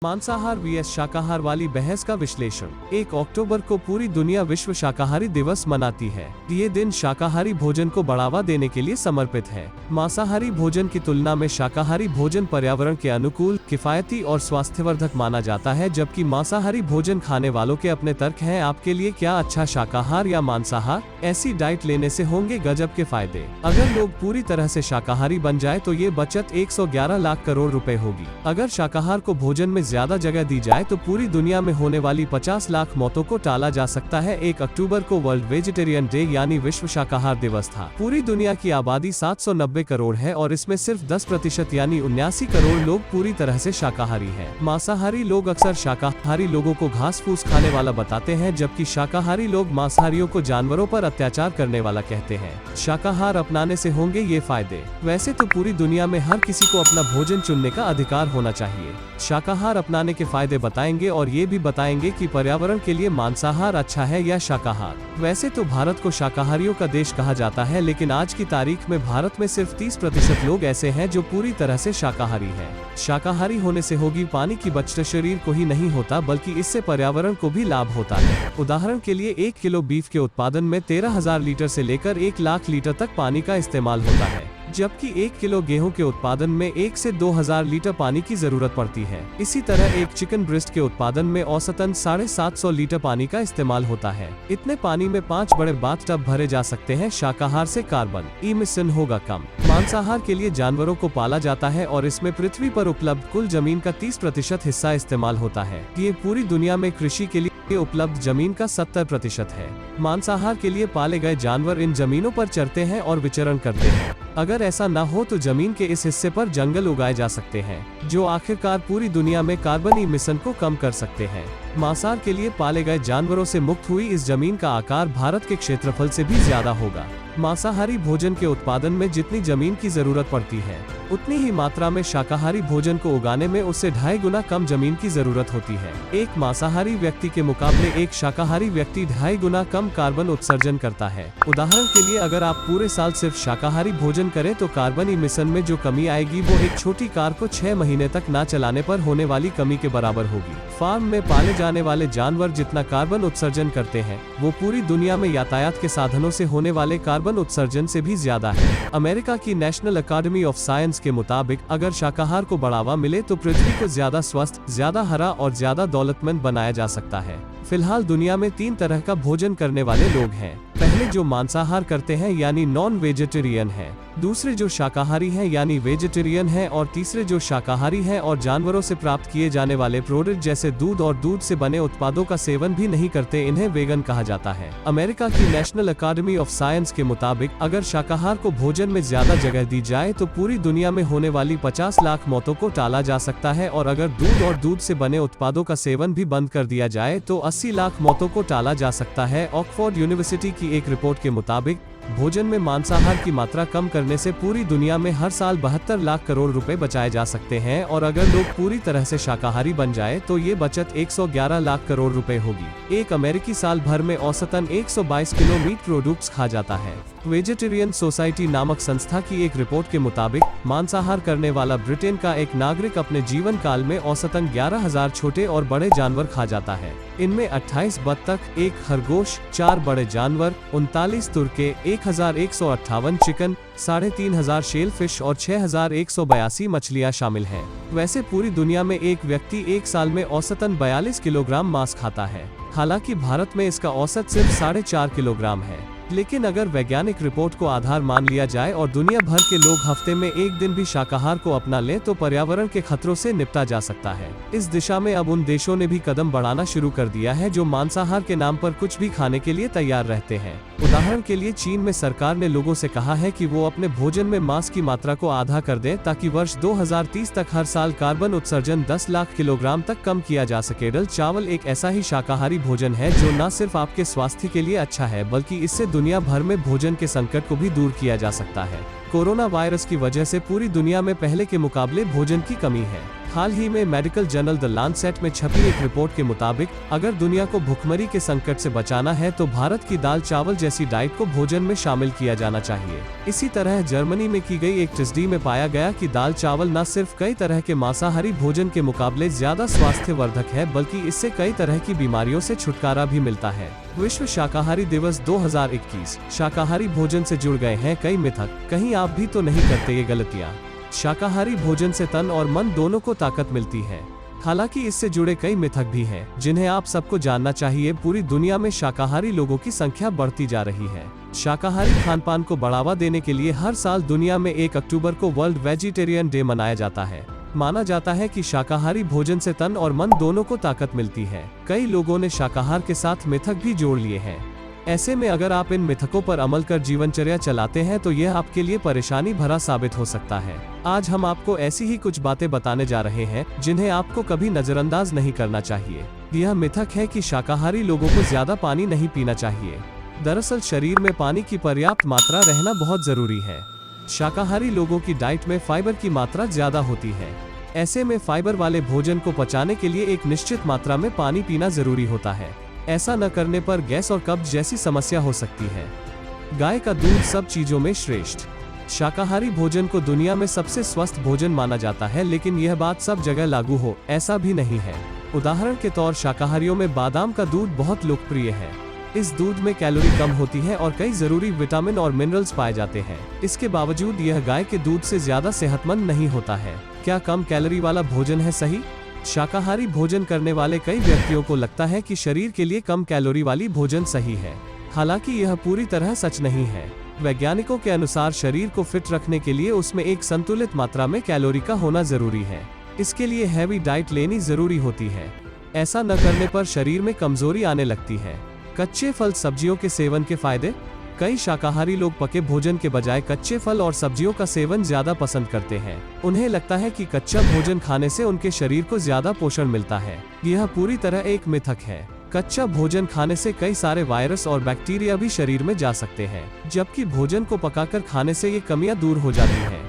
मांसाहार vs शाकाहार वाली बहस का विश्लेषण। 1 अक्टूबर को पूरी दुनिया विश्व शाकाहारी दिवस मनाती है। ये दिन शाकाहारी भोजन को बढ़ावा देने के लिए समर्पित है। मांसाहारी भोजन की तुलना में शाकाहारी भोजन पर्यावरण के अनुकूल, किफायती और स्वास्थ्यवर्धक माना जाता है, जबकि मांसाहारी भोजन खाने वालों के अपने तर्क हैं। आपके लिए क्या अच्छा, शाकाहार या मांसाहार? ऐसी डाइट लेने से होंगे गजब के फायदे। अगर लोग पूरी तरह से शाकाहारी बन जाए तो ये बचत 111 लाख करोड़ रुपए होगी। अगर शाकाहार को भोजन में ज्यादा जगह दी जाए तो पूरी दुनिया में होने वाली 50 लाख मौतों को टाला जा सकता है। 1 अक्टूबर को वर्ल्ड वेजिटेरियन डे यानी विश्व शाकाहार दिवस था। पूरी दुनिया की आबादी 790 करोड़ है और इसमें सिर्फ 10% यानी 79 करोड़ लोग पूरी तरह से शाकाहारी हैं। मांसाहारी लोग अक्सर शाकाहारी लोगों को घास फूस खाने वाला बताते हैं, जबकि शाकाहारी लोग मांसाहारियों को जानवरों पर अत्याचार करने वाला कहते हैं। शाकाहार अपनाने से होंगे ये फायदे। वैसे तो पूरी दुनिया में हर किसी को अपना भोजन चुनने का अधिकार होना चाहिए। शाकाहार अपनाने के फायदे बताएंगे और ये भी बताएंगे कि पर्यावरण के लिए मांसाहार अच्छा है या शाकाहार। वैसे तो भारत को शाकाहारियों का देश कहा जाता है, लेकिन आज की तारीख में भारत में सिर्फ 30% लोग ऐसे हैं जो पूरी तरह से शाकाहारी हैं। शाकाहारी होने से होगी पानी की बचत। शरीर को ही नहीं होता बल्कि इससे पर्यावरण को भी लाभ होता है। उदाहरण के लिए 1 किलो बीफ के उत्पादन में 13,000 लीटर से लेकर 1 लाख लीटर तक पानी का इस्तेमाल होता है, जबकि 1 किलो गेहूं के उत्पादन में 1 से 2,000 लीटर पानी की जरूरत पड़ती है। इसी तरह एक चिकन ब्रेस्ट के उत्पादन में औसतन 750 लीटर पानी का इस्तेमाल होता है। इतने पानी में 5 बड़े बाथटब भरे जा सकते हैं। शाकाहार से कार्बन इमिशन होगा कम। मांसाहार के लिए जानवरों को पाला जाता है और इसमें पृथ्वी पर उपलब्ध कुल जमीन का 30% हिस्सा इस्तेमाल होता है। ये पूरी दुनिया में कृषि के लिए उपलब्ध जमीन का 70% है। मांसाहार के लिए पाले गए जानवर इन जमीनों पर चरते हैं और विचरण करते हैं। अगर ऐसा न हो तो जमीन के इस हिस्से पर जंगल उगाए जा सकते हैं, जो आखिरकार पूरी दुनिया में कार्बन इमिशन को कम कर सकते हैं। मांसाहार के लिए पाले गए जानवरों से मुक्त हुई इस जमीन का आकार भारत के क्षेत्रफल से भी ज्यादा होगा। मांसाहारी भोजन के उत्पादन में जितनी जमीन की जरूरत पड़ती है, उतनी ही मात्रा में शाकाहारी भोजन को उगाने में उससे 2.5 गुना कम जमीन की जरूरत होती है। एक मांसाहारी व्यक्ति के मुकाबले एक शाकाहारी व्यक्ति 2.5 गुना कम कार्बन उत्सर्जन करता है। उदाहरण के लिए अगर आप पूरे साल सिर्फ शाकाहारी भोजन करें तो कार्बन इमिशन में जो कमी आएगी वो एक छोटी कार को 6 महीने तक ना चलाने पर होने वाली कमी के बराबर होगी। फार्म में पाले जाने वाले जानवर जितना कार्बन उत्सर्जन करते हैं, वो पूरी दुनिया में यातायात के साधनों से होने वाले कार्बन उत्सर्जन से भी ज्यादा है। अमेरिका की नेशनल अकादमी ऑफ साइंस के मुताबिक अगर शाकाहार को बढ़ावा मिले तो पृथ्वी को ज्यादा स्वस्थ, ज्यादा हरा और ज्यादा दौलतमंद बनाया जा सकता है। फिलहाल दुनिया में 3 तरह का भोजन करने वाले लोग हैं। पहले जो मांसाहार करते हैं यानी नॉन वेजिटेरियन है, दूसरे जो शाकाहारी हैं यानी वेजिटेरियन हैं, और तीसरे जो शाकाहारी हैं और जानवरों से प्राप्त किए जाने वाले प्रोडक्ट जैसे दूध और दूध से बने उत्पादों का सेवन भी नहीं करते। इन्हें वेगन कहा जाता है। अमेरिका की नेशनल अकादमी ऑफ साइंस के मुताबिक अगर शाकाहार को भोजन में ज्यादा जगह दी जाए तो पूरी दुनिया में होने वाली 50 लाख मौतों को टाला जा सकता है, और अगर दूध और दूध से बने उत्पादों का सेवन भी बंद कर दिया जाए तो 80 लाख मौतों को टाला जा सकता है। ऑक्सफोर्ड यूनिवर्सिटी की एक रिपोर्ट के मुताबिक भोजन में मांसाहार की मात्रा कम करने से पूरी दुनिया में हर साल 72 लाख करोड़ रुपए बचाए जा सकते हैं, और अगर लोग पूरी तरह से शाकाहारी बन जाए तो ये बचत 111 लाख करोड़ रुपए होगी। एक अमेरिकी साल भर में औसतन 122 किलो मीट प्रोडक्ट्स खा जाता है। वेजिटेरियन सोसाइटी नामक संस्था की एक रिपोर्ट के मुताबिक मांसाहार करने वाला ब्रिटेन का एक नागरिक अपने जीवन काल में औसतन 11,000 छोटे और बड़े जानवर खा जाता है। इनमें 28 बत्तख, 1 खरगोश, 4 बड़े जानवर, 39 तुर्के, 1,158 चिकन, 3,500 शेल फिश और 6,182 मछलियां शामिल हैं। वैसे पूरी दुनिया में एक व्यक्ति एक साल में औसतन 42 किलोग्राम मांस खाता है। हालांकि भारत में इसका औसत सिर्फ 4.5 किलोग्राम है। लेकिन अगर वैज्ञानिक रिपोर्ट को आधार मान लिया जाए और दुनिया भर के लोग हफ्ते में एक दिन भी शाकाहार को अपना लें तो पर्यावरण के खतरों से निपटा जा सकता है। इस दिशा में अब उन देशों ने भी कदम बढ़ाना शुरू कर दिया है जो मांसाहार के नाम पर कुछ भी खाने के लिए तैयार रहते हैं। उदाहरण के लिए चीन में सरकार ने लोगों से कहा है कि वो अपने भोजन में मांस की मात्रा को आधा कर दें ताकि वर्ष 2030 तक हर साल कार्बन उत्सर्जन 10 लाख किलोग्राम तक कम किया जा सके। चावल एक ऐसा ही शाकाहारी भोजन है जो न सिर्फ आपके स्वास्थ्य के लिए अच्छा है बल्कि इससे दुनिया भर में भोजन के संकट को भी दूर किया जा सकता है। कोरोना वायरस की वजह से पूरी दुनिया में पहले के मुकाबले भोजन की कमी है। हाल ही में मेडिकल जर्नल द लांसेट में छपी एक रिपोर्ट के मुताबिक अगर दुनिया को भुखमरी के संकट से बचाना है तो भारत की दाल चावल जैसी डाइट को भोजन में शामिल किया जाना चाहिए। इसी तरह जर्मनी में की गई एक टेस्ट में पाया गया कि दाल चावल न सिर्फ कई तरह के मांसाहारी भोजन के मुकाबले ज्यादा स्वास्थ्यवर्धक है, बल्कि इससे कई तरह की बीमारियों से छुटकारा भी मिलता है। विश्व शाकाहारी दिवस 2021। शाकाहारी भोजन से जुड़ गए हैं कई मिथक, कहीं आप भी तो नहीं करते ये गलतियाँ। शाकाहारी भोजन से तन और मन दोनों को ताकत मिलती है। हालांकि इससे जुड़े कई मिथक भी हैं, जिन्हें आप सबको जानना चाहिए। पूरी दुनिया में शाकाहारी लोगों की संख्या बढ़ती जा रही है। शाकाहारी खानपान को बढ़ावा देने के लिए हर साल दुनिया में 1 अक्टूबर को वर्ल्ड वेजिटेरियन डे मनाया जाता है। माना जाता है कि शाकाहारी भोजन से तन और मन दोनों को ताकत मिलती है। कई लोगों ने शाकाहार के साथ मिथक भी जोड़ लिए हैं। ऐसे में अगर आप इन मिथकों पर अमल कर जीवनचर्या चलाते हैं तो यह आपके लिए परेशानी भरा साबित हो सकता है। आज हम आपको ऐसी ही कुछ बातें बताने जा रहे हैं जिन्हें आपको कभी नजरअंदाज नहीं करना चाहिए। यह मिथक है कि शाकाहारी लोगों को ज्यादा पानी नहीं पीना चाहिए। दरअसल शरीर में पानी की पर्याप्त मात्रा रहना बहुत जरूरी है। शाकाहारी लोगों की डाइट में फाइबर की मात्रा ज्यादा होती है। ऐसे में फाइबर वाले भोजन को पचाने के लिए एक निश्चित मात्रा में पानी पीना जरूरी होता है। ऐसा न करने पर गैस और कब्ज जैसी समस्या हो सकती है। गाय का दूध सब चीजों में श्रेष्ठ। शाकाहारी भोजन को दुनिया में सबसे स्वस्थ भोजन माना जाता है, लेकिन यह बात सब जगह लागू हो ऐसा भी नहीं है। उदाहरण के तौर शाकाहारियों में बादाम का दूध बहुत लोकप्रिय है। इस दूध में कैलोरी कम होती है और कई जरूरी विटामिन और मिनरल्स पाए जाते हैं। इसके बावजूद यह गाय के दूध से ज्यादा सेहतमंद नहीं होता है। क्या कम कैलोरी वाला भोजन है सही? शाकाहारी भोजन करने वाले कई व्यक्तियों को लगता है कि शरीर के लिए कम कैलोरी वाली भोजन सही है। हालांकि यह पूरी तरह सच नहीं है। वैज्ञानिकों के अनुसार शरीर को फिट रखने के लिए उसमें एक संतुलित मात्रा में कैलोरी का होना जरूरी है। इसके लिए हैवी डाइट लेनी जरूरी होती है। ऐसा न करने पर शरीर में कमजोरी आने लगती है। कच्चे फल सब्जियों के सेवन के फायदे। कई शाकाहारी लोग पके भोजन के बजाय कच्चे फल और सब्जियों का सेवन ज्यादा पसंद करते हैं। उन्हें लगता है कि कच्चा भोजन खाने से उनके शरीर को ज्यादा पोषण मिलता है। यह पूरी तरह एक मिथक है। कच्चा भोजन खाने से कई सारे वायरस और बैक्टीरिया भी शरीर में जा सकते हैं, जबकि भोजन को पकाकर खाने से ये कमियां दूर हो जाती हैं।